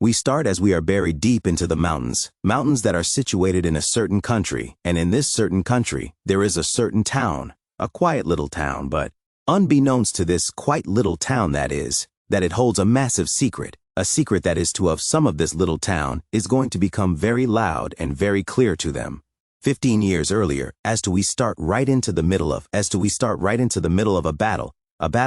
We start as we are buried deep into the mountains, mountains that are situated in a certain country, and in this certain country, there is a certain town, a quiet little town, but unbeknownst to this quite little town that it holds a massive secret, a secret that is to of some of this little town is going to become very loud and very clear to them. 15 years earlier, as we start right into the middle of a battle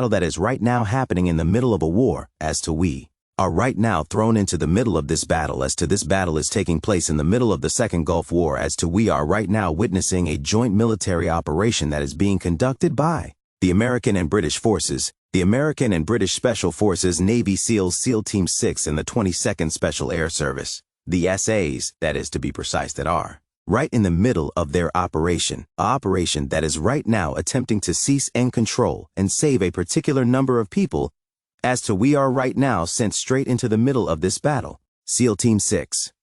that is right now happening in the middle of a war, we are right now thrown into the middle of this battle this battle is taking place in the middle of the Second Gulf War we are right now witnessing a joint military operation that is being conducted by the American and British forces, the American and British Special Forces, Navy SEALs, SEAL Team 6 and the 22nd Special Air Service, the SAS, that is to be precise, that are right in the middle of their operation that is right now attempting to seize and control and save a particular number of people we are right now sent straight into the middle of this battle. SEAL Team 6.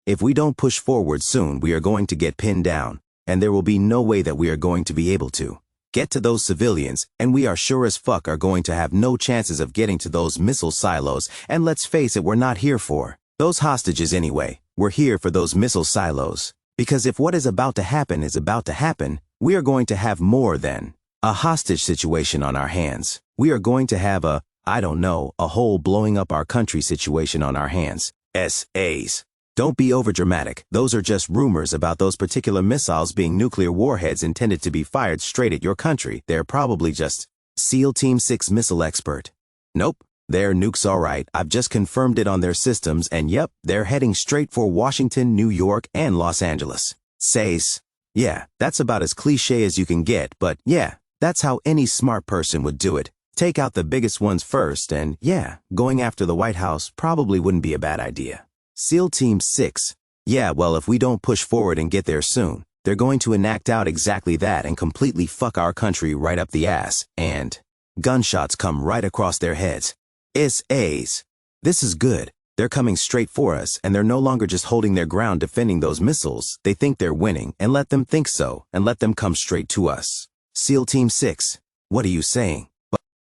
If we don't push forward soon, we are going to get pinned down, and there will be no way that we are going to be able to get to those civilians, and we are sure as fuck are going to have no chances of getting to those missile silos, and let's face it, we're not here for those hostages anyway. We're here for those missile silos. Because if what is about to happen is about to happen, we are going to have more than a hostage situation on our hands. We are going to have a whole blowing up our country situation on our hands. SAs. Don't be overdramatic. Those are just rumors about those particular missiles being nuclear warheads intended to be fired straight at your country. They're probably just SEAL Team 6 missile expert. Nope. They're nukes alright. I've just confirmed it on their systems and yep, they're heading straight for Washington, New York, and Los Angeles. Says. Yeah, that's about as cliche as you can get, but yeah, that's how any smart person would do it. Take out the biggest ones first and yeah, going after the White House probably wouldn't be a bad idea. SEAL Team 6. Yeah, well, if we don't push forward and get there soon, they're going to enact out exactly that and completely fuck our country right up the ass, and gunshots come right across their heads. SAs. This is good. They're coming straight for us, and they're no longer just holding their ground defending those missiles. They think they're winning, and let them think so, and let them come straight to us. SEAL Team 6. What are you saying?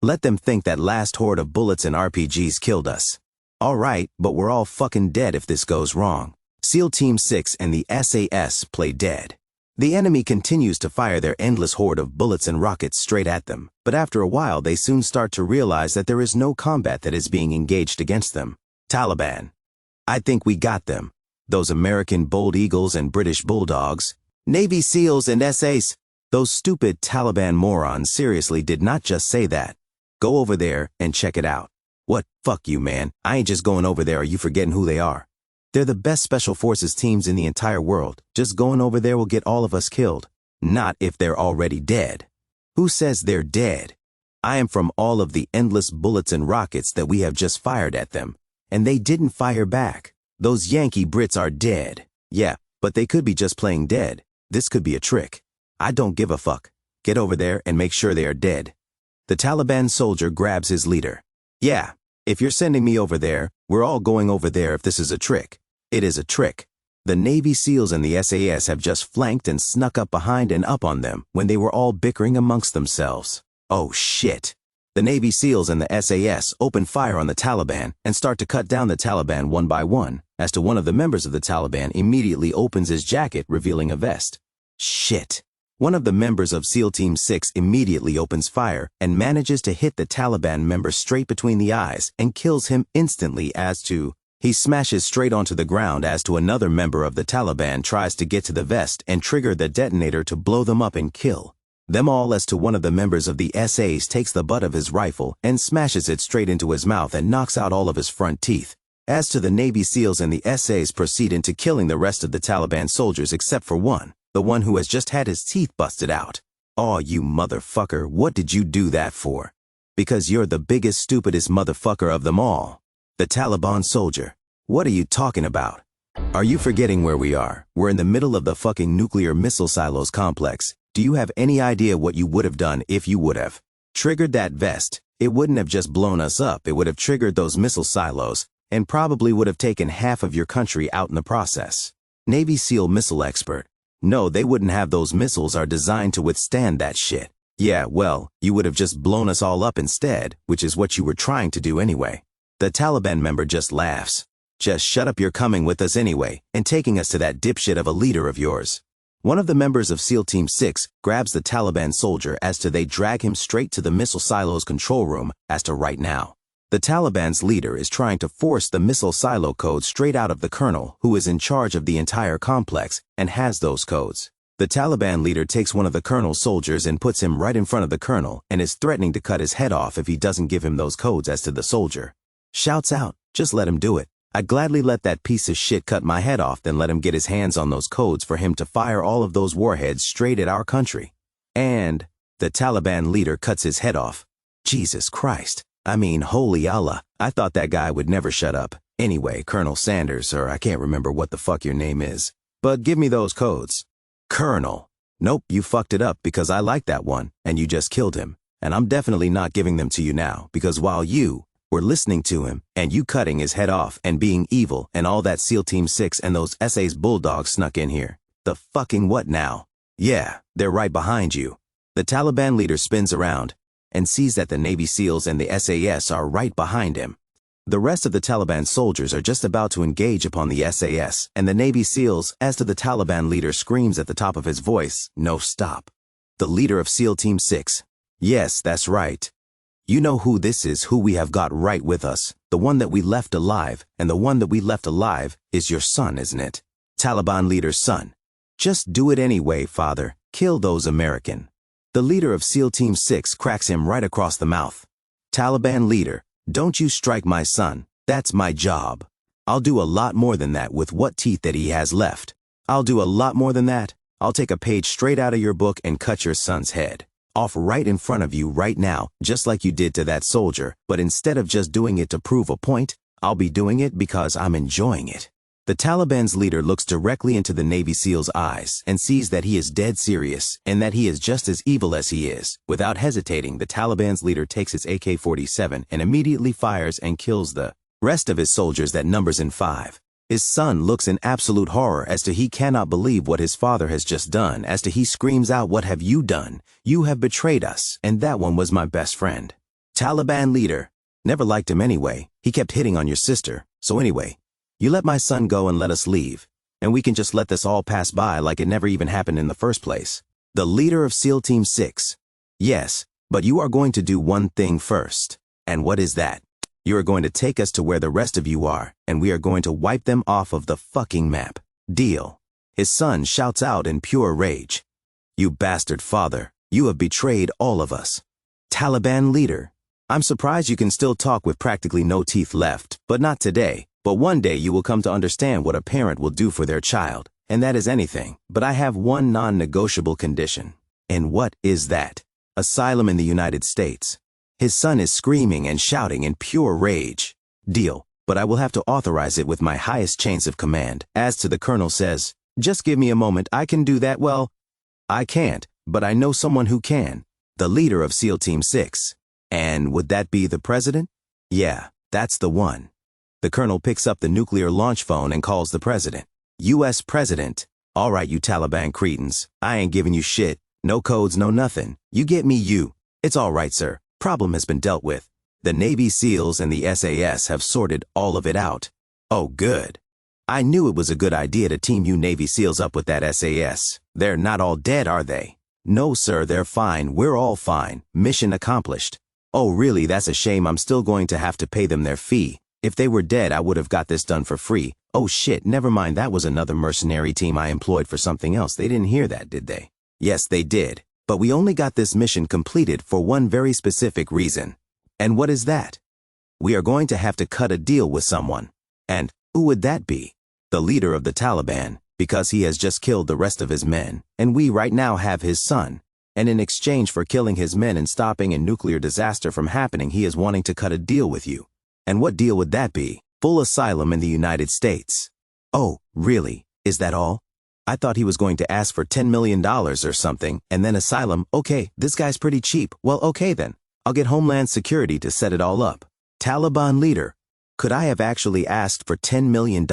Let them think that last horde of bullets and RPGs killed us. Alright, but we're all fucking dead if this goes wrong. SEAL Team 6 and the SAS play dead. The enemy continues to fire their endless horde of bullets and rockets straight at them, but after a while they soon start to realize that there is no combat that is being engaged against them. Taliban. I think we got them. Those American Bold Eagles and British Bulldogs, Navy SEALs and SAS. Those stupid Taliban morons seriously did not just say that. Go over there and check it out. What? Fuck you, man. I ain't just going over there. Are you forgetting who they are? They're the best special forces teams in the entire world. Just going over there will get all of us killed. Not if they're already dead. Who says they're dead? I am from all of the endless bullets and rockets that we have just fired at them. And they didn't fire back. Those Yankee Brits are dead. Yeah, but they could be just playing dead. This could be a trick. I don't give a fuck. Get over there and make sure they are dead. The Taliban soldier grabs his leader. Yeah, if you're sending me over there, we're all going over there if this is a trick. It is a trick. The Navy SEALs and the SAS have just flanked and snuck up behind and up on them when they were all bickering amongst themselves. Oh shit. The Navy SEALs and the SAS open fire on the Taliban and start to cut down the Taliban one by one, one of the members of the Taliban immediately opens his jacket, revealing a vest. Shit. One of the members of SEAL Team 6 immediately opens fire and manages to hit the Taliban member straight between the eyes and kills him instantly he smashes straight onto the ground another member of the Taliban tries to get to the vest and trigger the detonator to blow them up and kill them all one of the members of the SAS takes the butt of his rifle and smashes it straight into his mouth and knocks out all of his front teeth. The Navy SEALs and the SAS proceed into killing the rest of the Taliban soldiers except for one. The one who has just had his teeth busted out. Aw, you motherfucker, what did you do that for? Because you're the biggest, stupidest motherfucker of them all. The Taliban soldier. What are you talking about? Are you forgetting where we are? We're in the middle of the fucking nuclear missile silos complex. Do you have any idea what you would have done if you would have triggered that vest? It wouldn't have just blown us up, it would have triggered those missile silos, and probably would have taken half of your country out in the process. Navy SEAL missile expert. No, they wouldn't have. Those missiles are designed to withstand that shit. Yeah, well, you would have just blown us all up instead, which is what you were trying to do anyway. The Taliban member just laughs. Just shut up, you're coming with us anyway, and taking us to that dipshit of a leader of yours. One of the members of SEAL Team 6 grabs the Taliban soldier as they drag him straight to the missile silo's control room as to right now. The Taliban's leader is trying to force the missile silo code straight out of the colonel, who is in charge of the entire complex and has those codes. The Taliban leader takes one of the colonel's soldiers and puts him right in front of the colonel and is threatening to cut his head off if he doesn't give him those codes as to the soldier. Shouts out, "Just let him do it. I'd gladly let that piece of shit cut my head off than let him get his hands on those codes for him to fire all of those warheads straight at our country." And the Taliban leader cuts his head off. Jesus Christ. I mean, holy Allah, I thought that guy would never shut up. Anyway, Colonel Sanders, or I can't remember what the fuck your name is. But give me those codes. Colonel. Nope, you fucked it up because I like that one, and you just killed him. And I'm definitely not giving them to you now, because while you were listening to him, and you cutting his head off and being evil, and all that SEAL Team 6 and those SA's bulldogs snuck in here. The fucking what now? Yeah, they're right behind you. The Taliban leader spins around and sees that the Navy SEALs and the SAS are right behind him. The rest of the Taliban soldiers are just about to engage upon the SAS and the Navy SEALs as to the Taliban leader screams at the top of his voice, "No, stop." The leader of SEAL Team 6. Yes, that's right. You know who this is, who we have got right with us, the one that we left alive, and the one that we left alive is your son, isn't it? Taliban leader's son. Just do it anyway, father. Kill those American. The leader of SEAL Team 6 cracks him right across the mouth. Taliban leader, don't you strike my son. That's my job. I'll do a lot more than that with what teeth that he has left. I'll do a lot more than that. I'll take a page straight out of your book and cut your son's head off right in front of you right now, just like you did to that soldier. But instead of just doing it to prove a point, I'll be doing it because I'm enjoying it. The Taliban's leader looks directly into the Navy SEAL's eyes and sees that he is dead serious and that he is just as evil as he is. Without hesitating, the Taliban's leader takes his AK-47 and immediately fires and kills the rest of his soldiers that numbers in 5. His son looks in absolute horror as to he cannot believe what his father has just done, as to he screams out, "What have you done? You have betrayed us, and that one was my best friend." Taliban leader, never liked him anyway. He kept hitting on your sister. So anyway, you let my son go and let us leave, and we can just let this all pass by like it never even happened in the first place. The leader of SEAL Team 6. Yes, but you are going to do one thing first. And what is that? You are going to take us to where the rest of you are, and we are going to wipe them off of the fucking map. Deal. His son shouts out in pure rage. You bastard father, you have betrayed all of us. Taliban leader. I'm surprised you can still talk with practically no teeth left, but not today. But one day you will come to understand what a parent will do for their child, and that is anything. But I have one non-negotiable condition. And what is that? Asylum in the United States. His son is screaming and shouting in pure rage. Deal, but I will have to authorize it with my highest chains of command. As to the colonel says, just give me a moment, I can do that. Well, I can't, but I know someone who can. The leader of SEAL Team 6. And would that be the president? Yeah, that's the one. The colonel picks up the nuclear launch phone and calls the president. U.S. President. All right, you Taliban cretins. I ain't giving you shit. No codes, no nothing. You get me, you. It's all right, sir. Problem has been dealt with. The Navy SEALs and the SAS have sorted all of it out. Oh, good. I knew it was a good idea to team you Navy SEALs up with that SAS. They're not all dead, are they? No, sir, they're fine. We're all fine. Mission accomplished. Oh, really? That's a shame. I'm still going to have to pay them their fee. If they were dead, I would have got this done for free. Oh shit, never mind, that was another mercenary team I employed for something else. They didn't hear that, did they? Yes, they did. But we only got this mission completed for one very specific reason. And what is that? We are going to have to cut a deal with someone. And who would that be? The leader of the Taliban, because he has just killed the rest of his men, and we right now have his son. And in exchange for killing his men and stopping a nuclear disaster from happening, he is wanting to cut a deal with you. And what deal would that be? Full asylum in the United States. Oh, really? Is that all? I thought he was going to ask for $10 million or something, and then asylum. Okay, this guy's pretty cheap. Well, okay then. I'll get Homeland Security to set it all up. Taliban leader. Could I have actually asked for $10 million?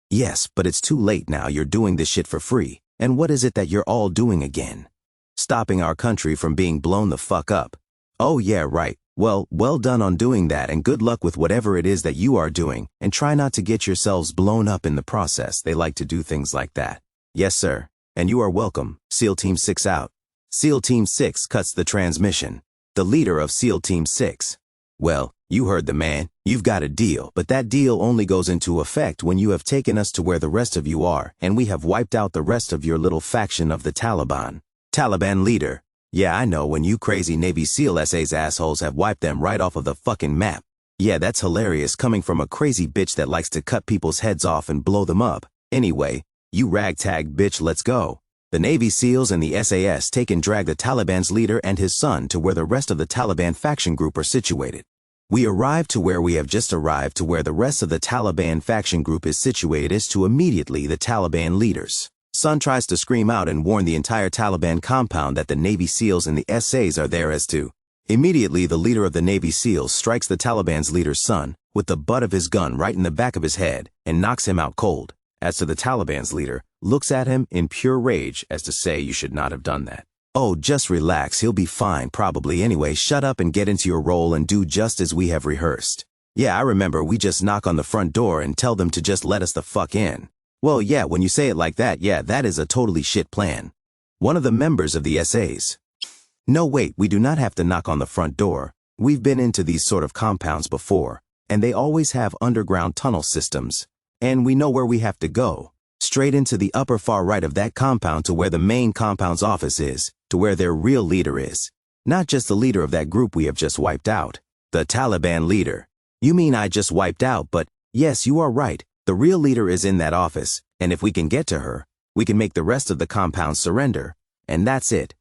Yes, but it's too late now. You're doing this shit for free. And what is it that you're all doing again? Stopping our country from being blown the fuck up. Oh yeah, right. Well done on doing that, and good luck with whatever it is that you are doing, and try not to get yourselves blown up in the process. They like to do things like that. Yes, sir. And you are welcome. SEAL Team 6 out. SEAL Team 6 cuts the transmission. The leader of SEAL Team 6. Well, you heard the man. You've got a deal, but that deal only goes into effect when you have taken us to where the rest of you are, and we have wiped out the rest of your little faction of the Taliban. Taliban leader. Yeah, I know, when you crazy Navy SEAL SA's assholes have wiped them right off of the fucking map. Yeah, that's hilarious coming from a crazy bitch that likes to cut people's heads off and blow them up. Anyway, you ragtag bitch, let's go. The Navy SEALs and the SAS take and drag the Taliban's leader and his son to where the rest of the Taliban faction group are situated. We arrive to where we have just arrived to where the rest of the Taliban faction group is situated is to immediately the Taliban leaders. Son tries to scream out and warn the entire Taliban compound that the Navy SEALs and the SAs are there as to. Immediately the leader of the Navy SEALs strikes the Taliban's leader's son with the butt of his gun right in the back of his head and knocks him out cold. As to the Taliban's leader, looks at him in pure rage as to say you should not have done that. Oh, just relax, he'll be fine probably anyway. Shut up and get into your role and do just as we have rehearsed. Yeah, I remember, we just knock on the front door and tell them to just let us the fuck in. Well, yeah, when you say it like that, yeah, that is a totally shit plan. One of the members of the SAs. No, wait, we do not have to knock on the front door. We've been into these sort of compounds before, and they always have underground tunnel systems. And we know where we have to go. Straight into the upper far right of that compound to where the main compound's office is, to where their real leader is. Not just the leader of that group we have just wiped out. The Taliban leader. You mean I just wiped out, but yes, you are right. The real leader is in that office, and if we can get to her, we can make the rest of the compound surrender. And that's it.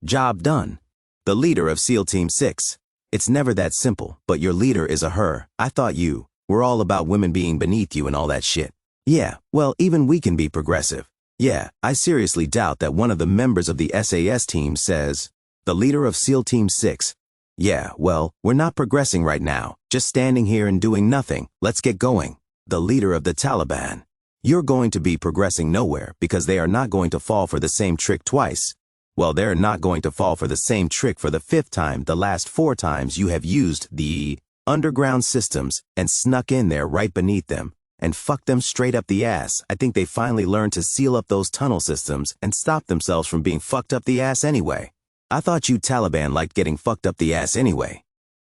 Job done. The leader of SEAL Team 6. It's never that simple, but your leader is a her. I thought you were all about women being beneath you and all that shit. Yeah, well, even we can be progressive. Yeah, I seriously doubt that one of the members of the SAS team says, the leader of SEAL Team 6. Yeah, well, we're not progressing right now, just standing here and doing nothing. Let's get going. The leader of the Taliban. You're going to be progressing nowhere because they are not going to fall for the same trick twice. Well, they're not going to fall for the same trick for the 5th time. The last 4 times you have used the underground systems and snuck in there right beneath them and fucked them straight up the ass. I think they finally learned to seal up those tunnel systems and stop themselves from being fucked up the ass anyway. I thought you Taliban liked getting fucked up the ass anyway.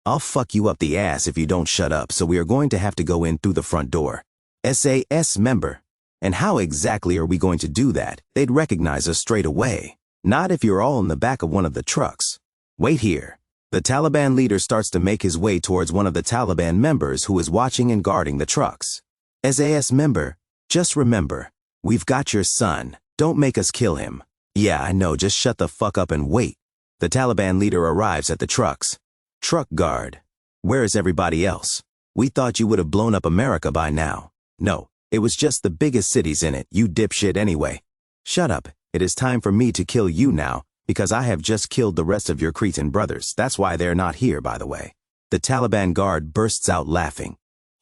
I'll fuck you up the ass if you don't shut up, so we are going to have to go in through the front door. SAS member. And how exactly are we going to do that? They'd recognize us straight away. Not if you're all in the back of one of the trucks. Wait here. The Taliban leader starts to make his way towards one of the Taliban members who is watching and guarding the trucks. SAS member, just remember, we've got your son. Don't make us kill him. Yeah, I know, just shut the fuck up and wait. The Taliban leader arrives at the trucks. Truck guard. Where is everybody else? We thought you would have blown up America by now. No, it was just the biggest cities in it, you dipshit anyway. Shut up, it is time for me to kill you now, because I have just killed the rest of your Cretan brothers. That's why they're not here, by the way. The Taliban guard bursts out laughing.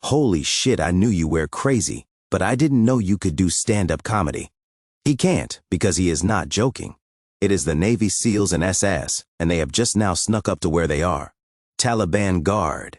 Holy shit, I knew you were crazy, but I didn't know you could do stand-up comedy. He can't, because he is not joking. It is the Navy SEALs and SS, and they have just now snuck up to where they are. Taliban guard.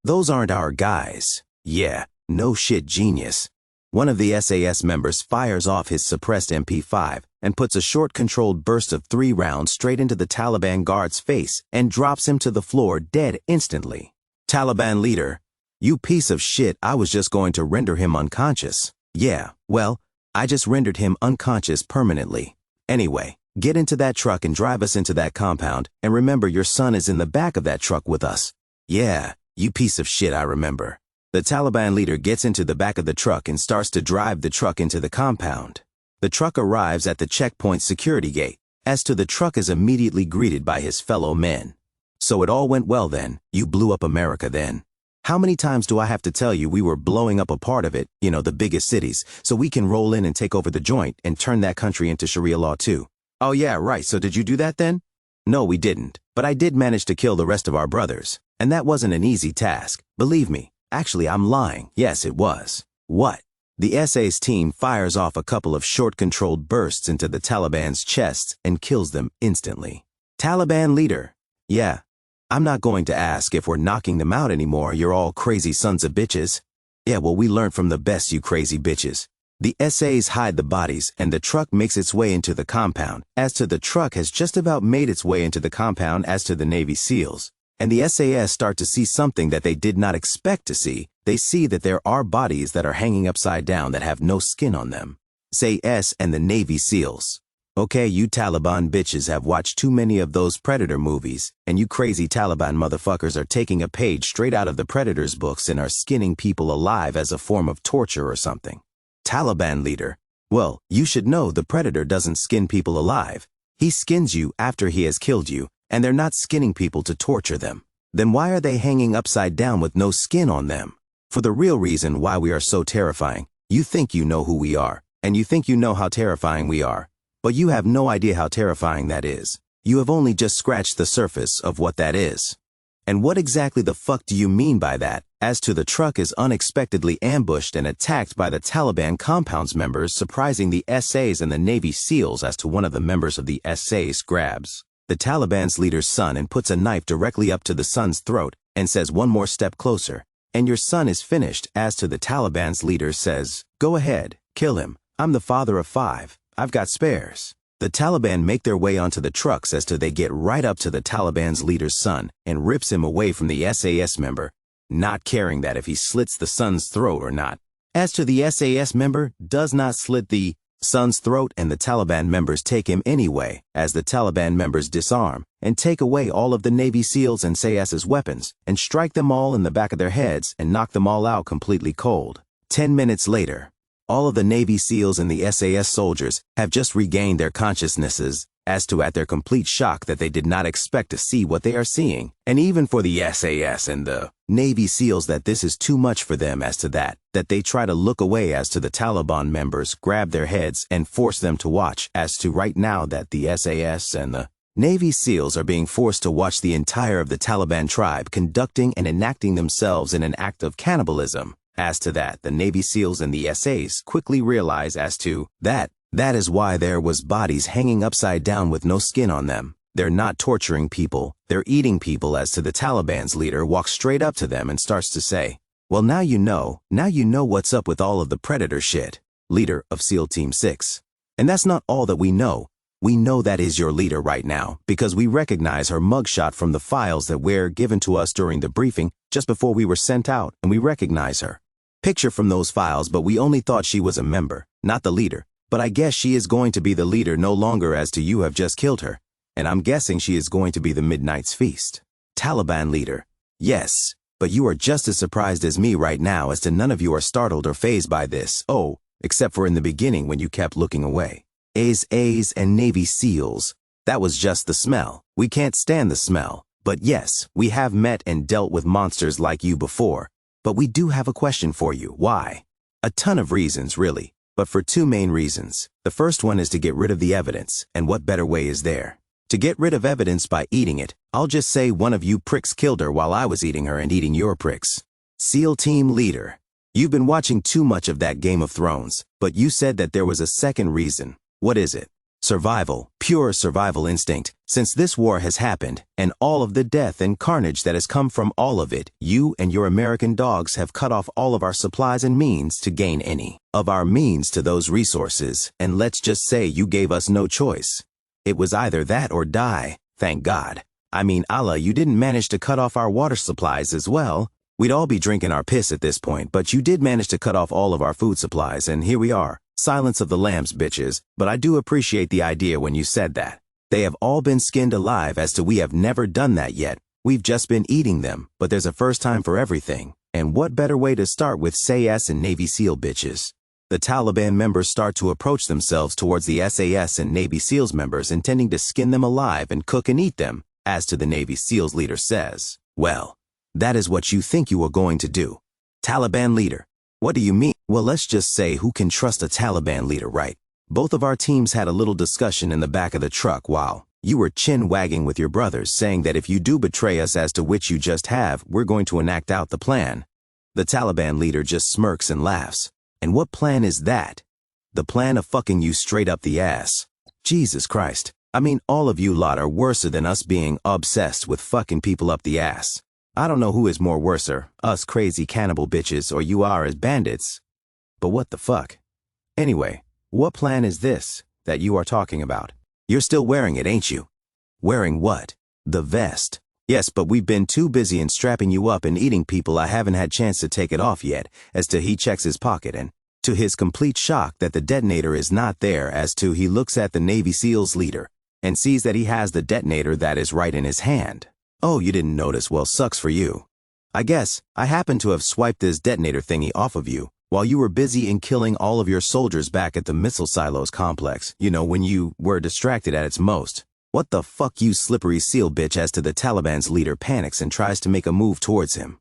Those aren't our guys. Yeah, no shit, genius. One of the SAS members fires off his suppressed MP5 and puts a short controlled burst of 3 rounds straight into the Taliban guard's face and drops him to the floor dead instantly. Taliban leader. You piece of shit, I was just going to render him unconscious. Yeah, well, I just rendered him unconscious permanently. Anyway, get into that truck and drive us into that compound, and remember your son is in the back of that truck with us. Yeah, you piece of shit, I remember. The Taliban leader gets into the back of the truck and starts to drive the truck into the compound. The truck arrives at the checkpoint security gate. As to the truck is immediately greeted by his fellow men. So it all went well then, you blew up America then. How many times do I have to tell you we were blowing up a part of it, you know, the biggest cities, so we can roll in and take over the joint and turn that country into Sharia law too? Oh yeah, right, so did you do that then? No, we didn't, but I did manage to kill the rest of our brothers. And that wasn't an easy task, believe me. Actually, I'm lying. Yes, it was. What? The SA's team fires off a couple of short controlled bursts into the Taliban's chests and kills them instantly. Taliban leader. Yeah, I'm not going to ask if we're knocking them out anymore, you're all crazy sons of bitches. Yeah, well, we learned from the best, you crazy bitches. The SAs hide the bodies, and the truck makes its way into the compound. As to the truck has just about made its way into the compound as to the Navy SEALs. And the SAS start to see something that they did not expect to see. They see that there are bodies that are hanging upside down that have no skin on them. Say S and the Navy SEALs. Okay, you Taliban bitches have watched too many of those Predator movies, and you crazy Taliban motherfuckers are taking a page straight out of the Predator's books and are skinning people alive as a form of torture or something. Taliban leader. Well, you should know the Predator doesn't skin people alive. He skins you after he has killed you, and they're not skinning people to torture them. Then why are they hanging upside down with no skin on them? For the real reason why we are so terrifying. You think you know who we are, and you think you know how terrifying we are. But you have no idea how terrifying that is. You have only just scratched the surface of what that is. And what exactly the fuck do you mean by that? As to the truck is unexpectedly ambushed and attacked by the Taliban compounds members, surprising the SAs and the Navy SEALs as to one of the members of the SAS grabs the Taliban's leader's son and puts a knife directly up to the son's throat and says, "One more step closer, and your son is finished." As to the Taliban's leader says, "Go ahead, kill him. I'm the father of 5. I've got spares." The Taliban make their way onto the trucks as to they get right up to the Taliban's leader's son and rips him away from the SAS member, not caring that if he slits the son's throat or not. As to the SAS member does not slit the son's throat, and the Taliban members take him anyway, as the Taliban members disarm and take away all of the Navy SEALs and SAS's weapons and strike them all in the back of their heads and knock them all out completely cold. 10 minutes later, all of the Navy SEALs and the SAS soldiers have just regained their consciousnesses as to at their complete shock that they did not expect to see what they are seeing. And even for the SAS and the Navy SEALs that this is too much for them as to that they try to look away as to the Taliban members grab their heads and force them to watch as to right now that the SAS and the Navy SEALs are being forced to watch the entire of the Taliban tribe conducting and enacting themselves in an act of cannibalism. As to that, the Navy SEALs and the SAS quickly realize as to that is why there was bodies hanging upside down with no skin on them. They're not torturing people, they're eating people. As to the Taliban's leader walks straight up to them and starts to say, "Well, now you know what's up with all of the Predator shit, leader of SEAL Team 6. And that's not all that we know. We know that is your leader right now because we recognize her mugshot from the files that were given to us during the briefing just before we were sent out, and we recognize her picture from those files, but we only thought she was a member, not the leader. But I guess she is going to be the leader no longer as to you have just killed her. And I'm guessing she is going to be the Midnight's Feast." Taliban leader: "Yes, but you are just as surprised as me right now as to none of you are startled or fazed by this. Oh, except for in the beginning when you kept looking away. A's and Navy SEALs. That was just the smell. We can't stand the smell. But yes, we have met and dealt with monsters like you before. But we do have a question for you. Why? A ton of reasons, really. But for 2 main reasons. The first one is to get rid of the evidence, and what better way is there? To get rid of evidence by eating it. I'll just say one of you pricks killed her while I was eating her and eating your pricks. SEAL Team leader, you've been watching too much of that Game of Thrones, but you said that there was a second reason. What is it? Survival, pure survival instinct. Since this war has happened, and all of the death and carnage that has come from all of it, you and your American dogs have cut off all of our supplies and means to gain any of our means to those resources, and let's just say you gave us no choice. It was either that or die, thank God. I mean, Allah, you didn't manage to cut off our water supplies as well. We'd all be drinking our piss at this point, but you did manage to cut off all of our food supplies, and here we are. Silence of the lambs, bitches, but I do appreciate the idea when you said that. They have all been skinned alive as to we have never done that yet. We've just been eating them, but there's a first time for everything. And what better way to start with SAS and Navy SEAL bitches? The Taliban members start to approach themselves towards the SAS and Navy SEALs members, intending to skin them alive and cook and eat them. As to the Navy SEALs leader says, "Well, that is what you think you are going to do." Taliban leader: "What do you mean?" "Well, let's just say who can trust a Taliban leader, right? Both of our teams had a little discussion in the back of the truck while you were chin-wagging with your brothers, saying that if you do betray us, as to which you just have, we're going to enact out the plan." The Taliban leader just smirks and laughs. "And what plan is that?" "The plan of fucking you straight up the ass." Jesus Christ. I mean, all of you lot are worser than us being obsessed with fucking people up the ass. I don't know who is more worser, us crazy cannibal bitches or you are as bandits. But what the fuck? Anyway, what plan is this that you are talking about? You're still wearing it, ain't you? Wearing what? The vest. Yes, but we've been too busy in strapping you up and eating people I haven't had chance to take it off yet, as to he checks his pocket and, to his complete shock that the detonator is not there, as to he looks at the Navy SEALs leader and sees that he has the detonator that is right in his hand. Oh, you didn't notice? Well, sucks for you. I guess I happened to have swiped this detonator thingy off of you while you were busy in killing all of your soldiers back at the missile silos complex, you know, when you were distracted at its most. What the fuck, you slippery seal bitch, as to the Taliban's leader panics and tries to make a move towards him.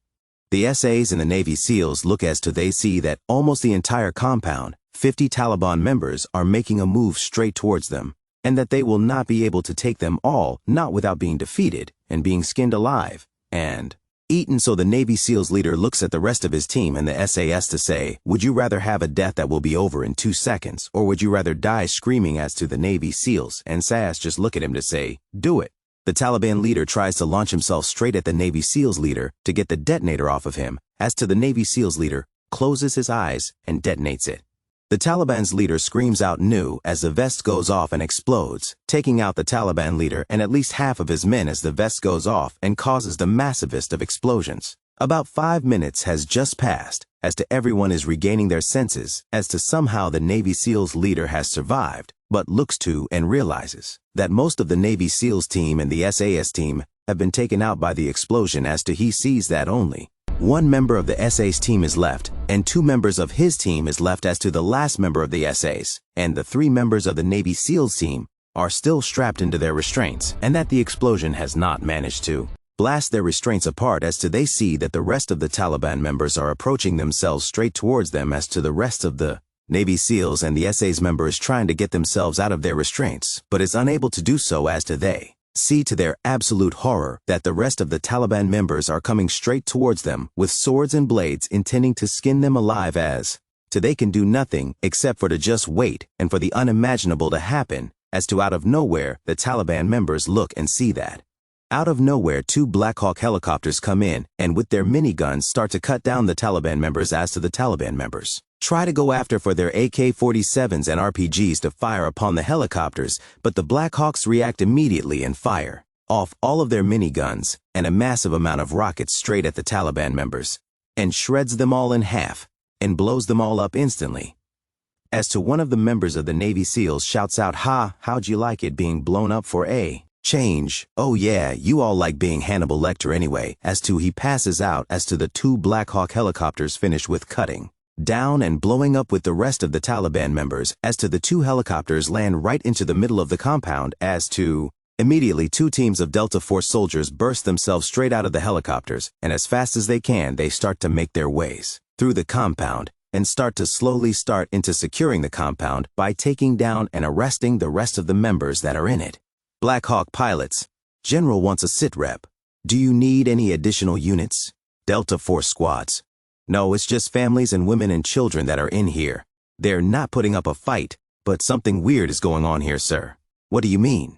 The SAs and the Navy SEALs look as to they see that almost the entire compound, 50 Taliban members, are making a move straight towards them, and that they will not be able to take them all, not without being defeated and being skinned alive and eaten. So the Navy SEALs leader looks at the rest of his team and the SAS to say, would you rather have a death that will be over in 2 seconds, or would you rather die screaming? As to the Navy SEALs and SAS just look at him to say, do it. The Taliban leader tries to launch himself straight at the Navy SEALs leader to get the detonator off of him, as to the Navy SEALs leader closes his eyes and detonates it. The Taliban's leader screams out "No" as the vest goes off and explodes, taking out the Taliban leader and at least half of his men as the vest goes off and causes the massivest of explosions. About 5 minutes has just passed, as to everyone is regaining their senses, as to somehow the Navy SEALs leader has survived, but looks to and realizes that most of the Navy SEALs team and the SAS team have been taken out by the explosion, as to he sees that only one member of the SAS team is left, and 2 members of his team is left, as to the last member of the SAS, and the 3 members of the Navy SEALs team are still strapped into their restraints, and that the explosion has not managed to blast their restraints apart, as to they see that the rest of the Taliban members are approaching themselves straight towards them, as to the rest of the Navy SEALs and the SAS members trying to get themselves out of their restraints, but is unable to do so, as to they see to their absolute horror that the rest of the Taliban members are coming straight towards them with swords and blades, intending to skin them alive, as to they can do nothing except for to just wait and for the unimaginable to happen, as to out of nowhere the Taliban members look and see that out of nowhere 2 Black Hawk helicopters come in and with their miniguns start to cut down the Taliban members, as to the Taliban members try to go after for their AK-47s and RPGs to fire upon the helicopters, but the Black Hawks react immediately and fire off all of their miniguns and a massive amount of rockets straight at the Taliban members, and shreds them all in half and blows them all up instantly. As to one of the members of the Navy SEALs shouts out, how'd you like it being blown up for a change? Oh yeah, you all like being Hannibal Lecter anyway, as to he passes out, as to the 2 Black Hawk helicopters finish with cutting down and blowing up with the rest of the Taliban members, as to the 2 helicopters land right into the middle of the compound, as to immediately 2 teams of Delta Force soldiers burst themselves straight out of the helicopters, and as fast as they can they start to make their ways through the compound and start into securing the compound by taking down and arresting the rest of the members that are in it. Black Hawk pilots, General wants a sit rep. Do you need any additional units? Delta Force squads. No, it's just families and women and children that are in here. They're not putting up a fight, but something weird is going on here, sir. What do you mean?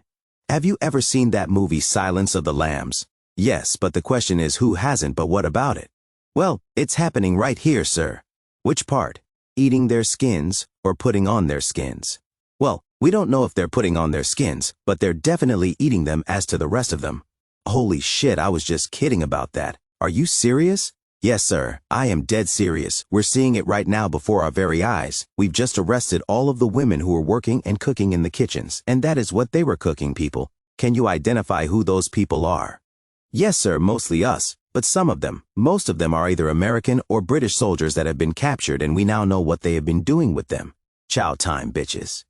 Have you ever seen that movie Silence of the Lambs? Yes, but the question is who hasn't, but what about it? Well, it's happening right here, sir. Which part? Eating their skins or putting on their skins? Well, we don't know if they're putting on their skins, but they're definitely eating them, as to the rest of them. Holy shit, I was just kidding about that. Are you serious? Yes, sir, I am dead serious. We're seeing it right now before our very eyes. We've just arrested all of the women who were working and cooking in the kitchens, and that is what they were cooking, people. Can you identify who those people are? Yes, sir, mostly us, but most of them are either American or British soldiers that have been captured, and we now know what they have been doing with them. Chow time, bitches.